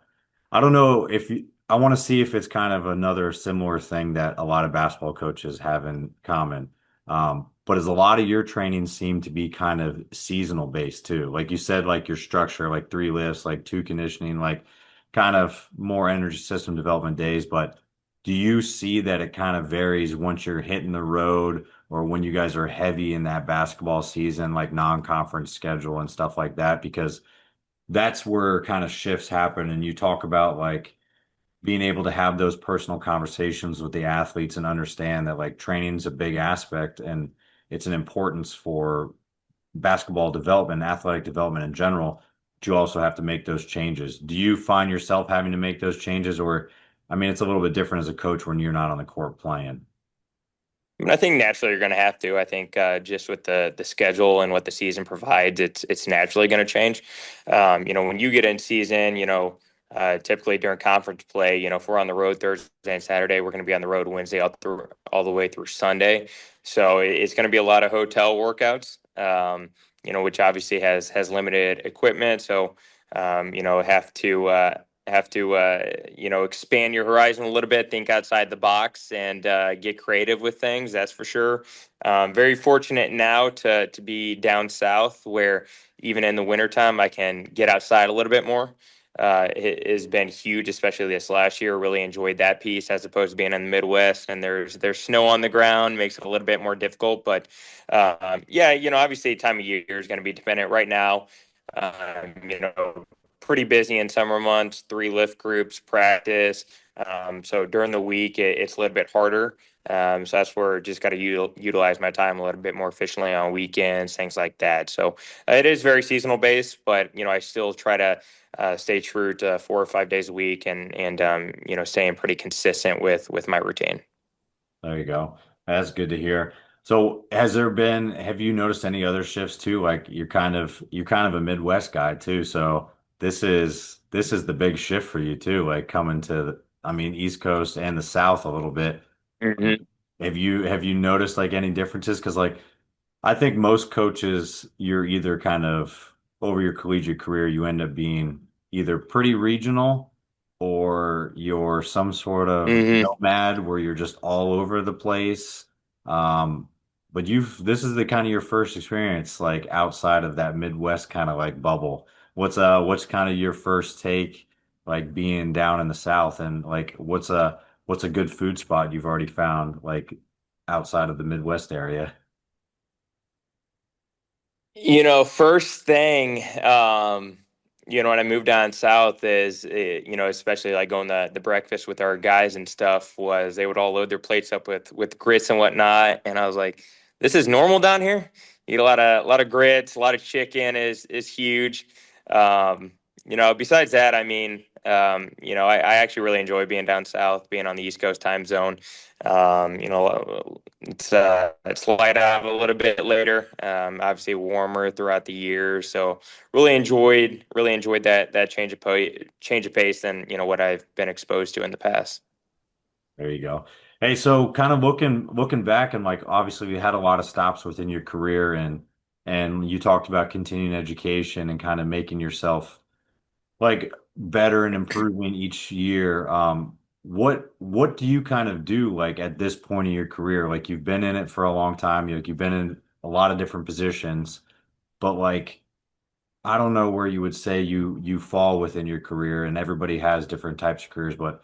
don't know if you, I want to see if it's kind of another similar thing that a lot of basketball coaches have in common. But as a lot of your training seem to be kind of seasonal based too. Like you said, like your structure, like three lifts, like two conditioning, like kind of more energy system development days. But do you see that it kind of varies once you're hitting the road or when you guys are heavy in that basketball season, like non-conference schedule and stuff like that? Because that's where kind of shifts happen. And you talk about like being able to have those personal conversations with the athletes and understand that like training is a big aspect and it's an importance for basketball development, athletic development in general. But you also have to make those changes. Do you find yourself having to make those changes, or I mean, it's a little bit different as a coach when you're not on the court playing. I mean, I think naturally you're going to have to. I think just with the schedule and what the season provides, it's naturally going to change. When you get in season, typically during conference play, if we're on the road Thursday and Saturday, we're going to be on the road Wednesday all the way through Sunday. So it's going to be a lot of hotel workouts. Which obviously has limited equipment. So have to expand your horizon a little bit, think outside the box, and get creative with things. That's for sure. Very fortunate now to be down south, where even in the wintertime I can get outside a little bit more. It has been huge, especially this last year. Really enjoyed that piece as opposed to being in the Midwest and there's snow on the ground, makes it a little bit more difficult. But yeah, obviously time of year is going to be dependent. Right now, pretty busy in summer months, three lift groups, practice. So during the week, it's a little bit harder. So that's where I just got to utilize my time a little bit more efficiently on weekends, things like that. So it is very seasonal based, but I still try to stay true to 4 or 5 days a week and staying pretty consistent with my routine. There you go. That's good to hear. So have you noticed any other shifts too? Like you're kind of a Midwest guy too. So this is the big shift for you too, like coming to I mean, East Coast and the South a little bit. Hmm. Have you noticed like any differences? Because like I think most coaches, you're either kind of over your collegiate career, you end up being either pretty regional or you're some sort of Hmm. nomad where you're just all over the place. Um, but this is the kind of your first experience like outside of that Midwest kind of like bubble. What's kind of your first take like being down in the South and like what's a good food spot you've already found like outside of the Midwest area? First thing, when I moved down south is, especially like going the breakfast with our guys and stuff was they would all load their plates up with grits and whatnot. And I was like, this is normal down here. Eat a lot of grits, a lot of chicken is huge. Besides that, I mean, I actually really enjoy being down south, being on the East Coast time zone. It's light out a little bit later. Obviously warmer throughout the year, so really enjoyed that change of pace than what I've been exposed to in the past. There you go. Hey, so kind of looking back and like obviously you had a lot of stops within your career and you talked about continuing education and kind of making yourself like better and improving each year. What do you kind of do like at this point in your career? Like you've been in it for a long time, you've been in a lot of different positions, but like I don't know where you would say you fall within your career and everybody has different types of careers, but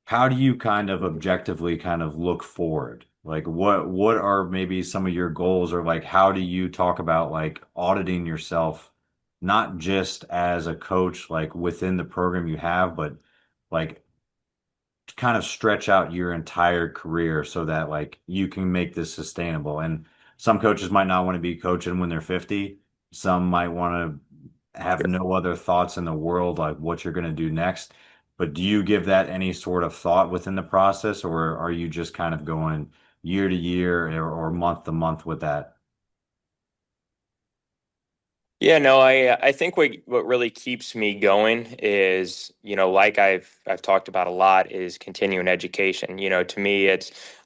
how do you kind of objectively kind of look forward? Like what are maybe some of your goals or like how do you talk about like auditing yourself, not just as a coach like within the program you have, but like to kind of stretch out your entire career so that like you can make this sustainable. And some coaches might not want to be coaching when they're 50. Some might want to have no other thoughts in the world like what you're going to do next. But do you give that any sort of thought within the process, or are you just kind of going year to year or month to month with that? Yeah, no, I think what really keeps me going is, like I've talked about a lot, is continuing education. To me, I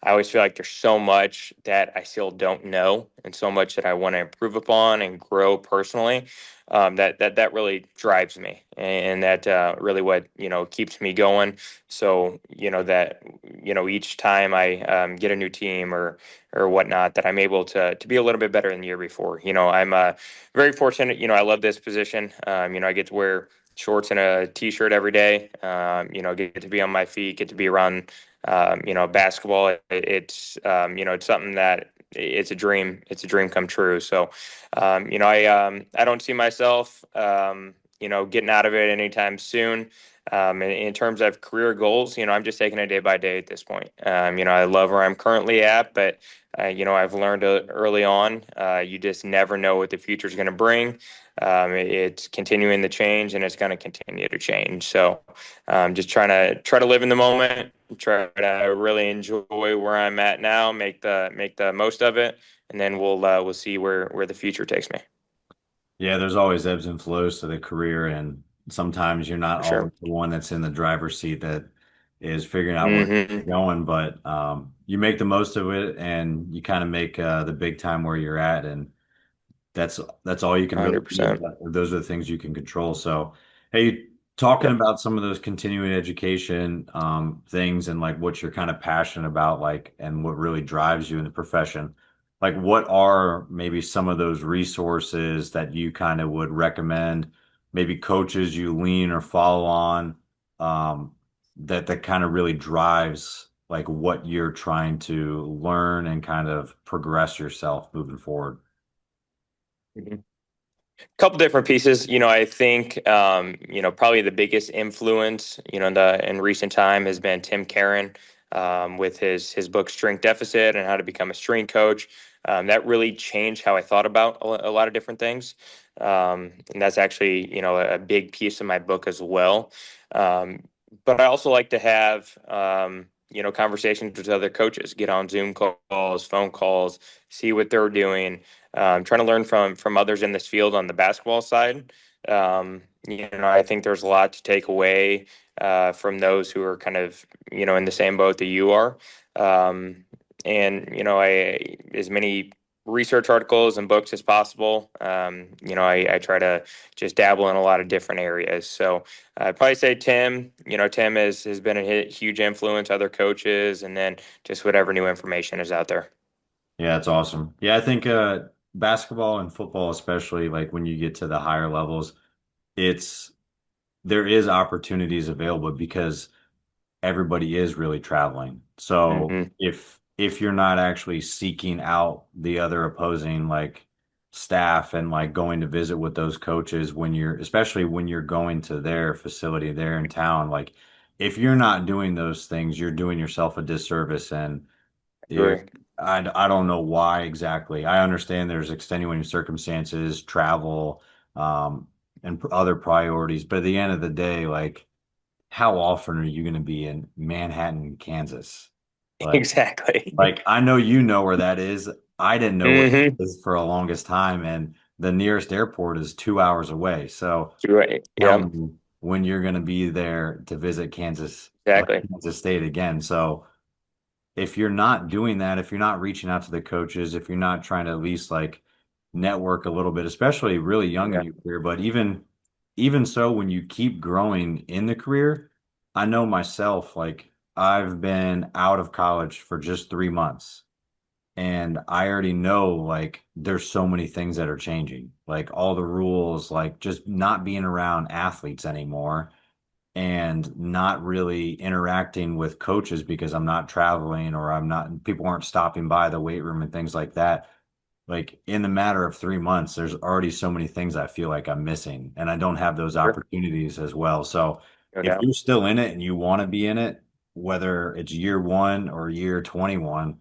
always feel like there's so much that I still don't know, and so much that I want to improve upon and grow personally. That really drives me, and that really what keeps me going. So that each time I get a new team or whatnot, that I'm able to be a little bit better than the year before. I'm very fortunate. I love this position. I get to wear shorts and a t-shirt every day. Get to be on my feet, get to be around, basketball. It's something that it's a dream. It's a dream come true. So, I don't see myself, getting out of it anytime soon. In terms of career goals, I'm just taking it day by day at this point. I love where I'm currently at, but I've learned early on, you just never know what the future is going to bring. It's continuing to change, and it's going to continue to change. So, just try to live in the moment, try to really enjoy where I'm at now, make the most of it, and then we'll see where the future takes me. Yeah, there's always ebbs and flows to the career, and sometimes you're not For always sure. the one that's in the driver's seat that is figuring out where you're Hmm. going, but you make the most of it, and you kind of make the big time where you're at, and that's all you can really do. 100%. Those are the things you can control. So, hey, talking Yep. about some of those continuing education things and like what you're kind of passionate about, like, and what really drives you in the profession, like what are maybe some of those resources that you kind of would recommend, maybe coaches you lean or follow on, um, that kind of really drives like what you're trying to learn and kind of progress yourself moving forward. Mhm. Couple different pieces. I think probably the biggest influence in recent time has been Tim Karen, with his book Strength Deficit and How to Become a Strength Coach. That really changed how I thought about a lot of different things, and that's actually a big piece of my book as well. Um, but I also like to have conversations with other coaches, get on Zoom calls, phone calls, see what they're doing, trying to learn from others in this field on the basketball side. I think there's a lot to take away from those who are kind of in the same boat that you are. Um, and I as many research articles and books as possible. I try to just dabble in a lot of different areas. So I'd probably say Tim. Tim has been a huge influence. Other coaches, and then just whatever new information is out there. Yeah, it's awesome. Yeah, I think basketball and football, especially like when you get to the higher levels, it's there is opportunities available because everybody is really traveling. So Hmm. if you're not actually seeking out the other opposing like staff and like going to visit with those coaches when you're especially when you're going to their facility there in town, like if you're not doing those things, you're doing yourself a disservice and there, Agree. I don't know why exactly. I understand there's extenuating circumstances, travel, and other priorities, but at the end of the day, like, how often are you going to be in Manhattan, Kansas? Like, Exactly. like I know you know where that is. I didn't know where Hmm. it is for a longest time, and the nearest airport is 2 hours away. So Right. tell Yep. me when you're going to be there to visit Kansas, like Exactly. Kansas State again. So if you're not doing that, if you're not reaching out to the coaches, if you're not trying to at least like network a little bit, especially really young in Yeah. your career, but even so, when you keep growing in the career, I know myself, like I've been out of college for just 3 months. And I already know like there's so many things that are changing, like all the rules, like just not being around athletes anymore and not really interacting with coaches because I'm not traveling or I'm not, people aren't stopping by the weight room and things like that. Like in the matter of 3 months, there's already so many things I feel like I'm missing and I don't have those Sure. opportunities as well. So No if doubt. you're still in it and you want to be in it, whether it's year one or year 21,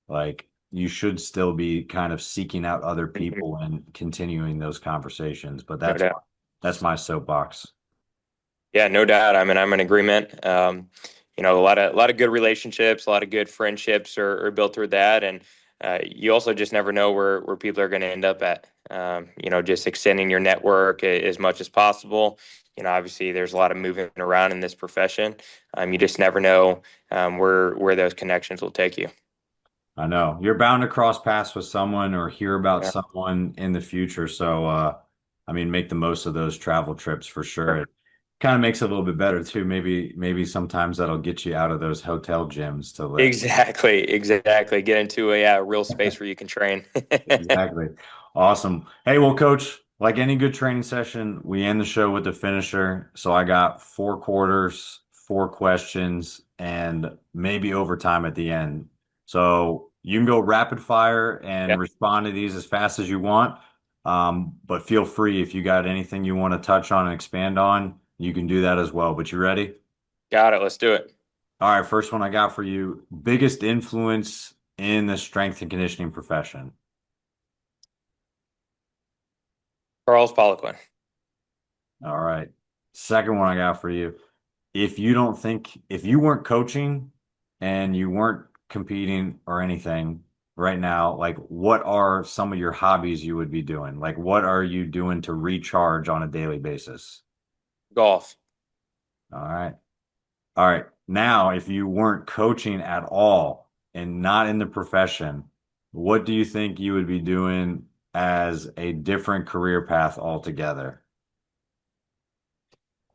like you should still be kind of seeking out other Hmm. people and continuing those conversations. But No doubt. that's my soapbox. Yeah, no doubt. I mean, I'm in agreement. A lot of good relationships, a lot of good friendships are built through that, and you also just never know where people are going to end up at. Just extending your network as much as possible. Obviously, there's a lot of moving around in this profession. You just never know where those connections will take you. I know you're bound to cross paths with someone or hear about Yeah. someone in the future. So, I mean, make the most of those travel trips for sure. It kind of makes it a little bit better too. Maybe sometimes that'll get you out of those hotel gyms to live. Exactly, exactly. Get into a real space where you can train. Exactly. Awesome. Hey, well, coach, like any good training session, we end the show with the finisher. So I got 4 quarters, 4 questions, and maybe overtime at the end. So you can go rapid fire and Yeah, respond to these as fast as you want. But feel free if you got anything you want to touch on and expand on, you can do that as well. But you ready? got it. Let's do it. All right, first one I got for you. Biggest influence in the strength and conditioning profession. Charles Poliquin. All right. Second one I got for you. If you weren't coaching and you weren't competing or anything right now, like what are some of your hobbies you would be doing? Like what are you doing to recharge on a daily basis? Golf. All right. All right. Now, if you weren't coaching at all and not in the profession, what do you think you would be doing as a different career path altogether?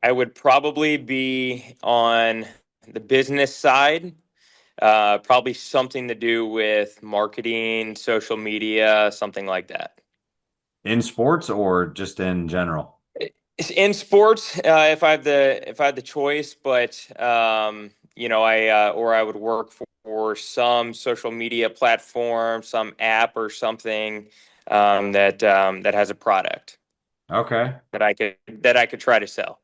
I would probably be on the business side, probably something to do with marketing, social media, something like that. In sports or just in general? In sports, if I had the choice, but I would work for some social media platform, some app or something that has a product Okay. that I could try to sell.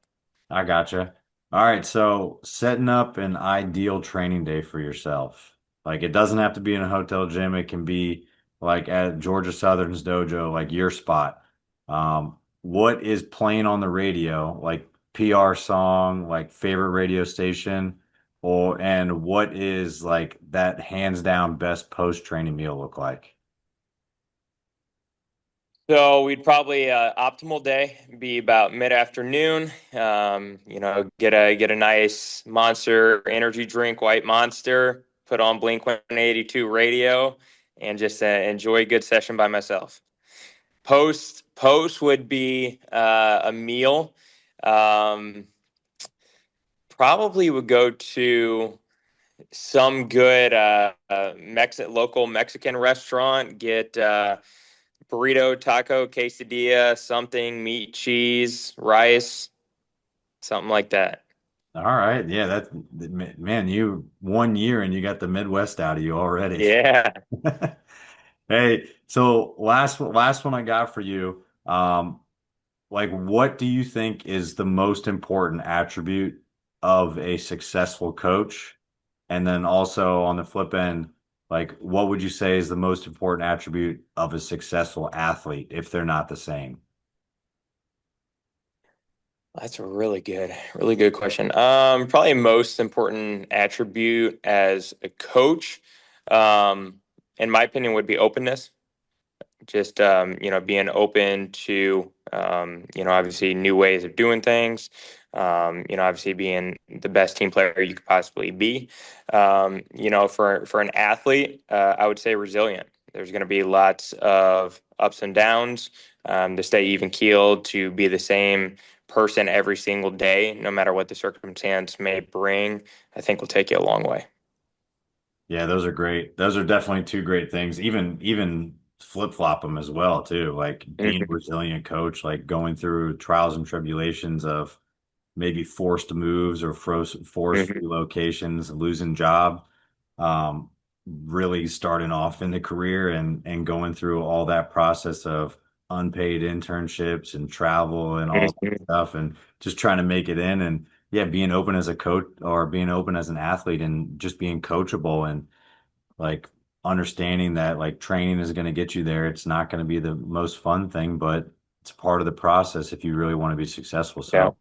I gotcha. All right, so setting up an ideal training day for yourself. Like it doesn't have to be in a hotel gym. It can be like at Georgia Southern's dojo, like your spot. What is playing on the radio, like PR song, like favorite radio station, or and what is like that hands down best post training meal look like? So we'd probably optimal day be about mid afternoon. Get a nice Monster energy drink, White Monster. Put on Blink 182 radio, and just enjoy a good session by myself. Post would be a meal. Um, Probably would go to some good local Mexican restaurant. Get burrito, taco, quesadilla, something, meat, cheese, rice, something like that. All right, yeah, that's man, you 1 year and you got the Midwest out of you already. Yeah. Hey, so last one I got for you. Like what do you think is the most important attribute of a successful coach? And then also on the flip end, like what would you say is the most important attribute of a successful athlete if they're not the same? That's a really good question. Probably most important attribute as a coach, um, in my opinion, would be openness. Just being open to obviously new ways of doing things. Obviously being the best team player you could possibly be. For an athlete, I would say resilient. There's going to be lots of ups and downs. To stay even keeled, to be the same person every single day, no matter what the circumstance may bring, I think will take you a long way. Yeah, those are great. Those are definitely two great things. Even flip-flop them as well too. Like being a Hmm. resilient coach, like going through trials and tribulations of maybe forced moves or forced Hmm. relocations, losing job, um, really starting off in the career and going through all that process of unpaid internships and travel and all that Hmm. stuff and just trying to make it in and yeah, being open as a coach or being open as an athlete and just being coachable and like understanding that like training is going to get you there. It's not going to be the most fun thing, but it's part of the process if you really want to be successful. Yeah. So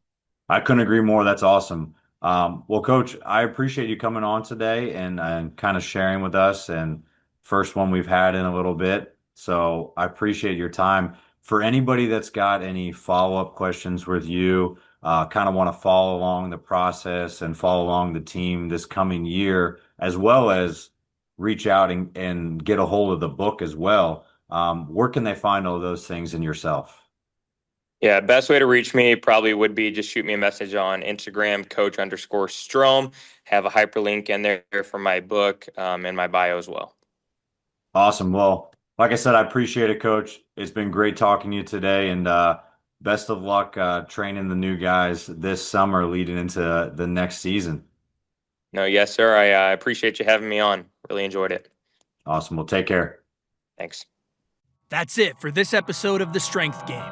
I couldn't agree more. That's awesome. Well, Coach, I appreciate you coming on today and kind of sharing with us, and first one we've had in a little bit. So I appreciate your time. For anybody that's got any follow-up questions with you, kind of want to follow along the process and follow along the team this coming year, as well as reach out and get a hold of the book as well. Where can they find all those things in yourself? Yeah, best way to reach me probably would be just shoot me a message on Instagram, coach_Strohm. Have a hyperlink in there for my book and my bio as well. Awesome. Well, like I said, I appreciate it, Coach. It's been great talking to you today, and best of luck training the new guys this summer leading into the next season. No, yes, sir. I appreciate you having me on. Really enjoyed it. Awesome. Well, take care. Thanks. That's it for this episode of The Strength Game.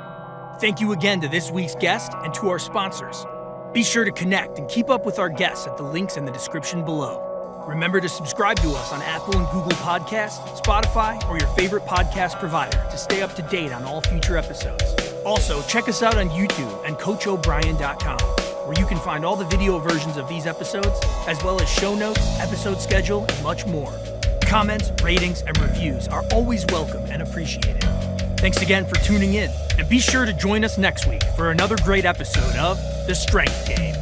Thank you again to this week's guest and to our sponsors. Be sure to connect and keep up with our guests at the links in the description below. Remember to subscribe to us on Apple and Google Podcasts, Spotify, or your favorite podcast provider to stay up to date on all future episodes. Also, check us out on YouTube and CoachO'Brien.com, where you can find all the video versions of these episodes, as well as show notes, episode schedule, and much more. Comments, ratings, and reviews are always welcome and appreciated. Thanks again for tuning in, and be sure to join us next week for another great episode of The Strength Game.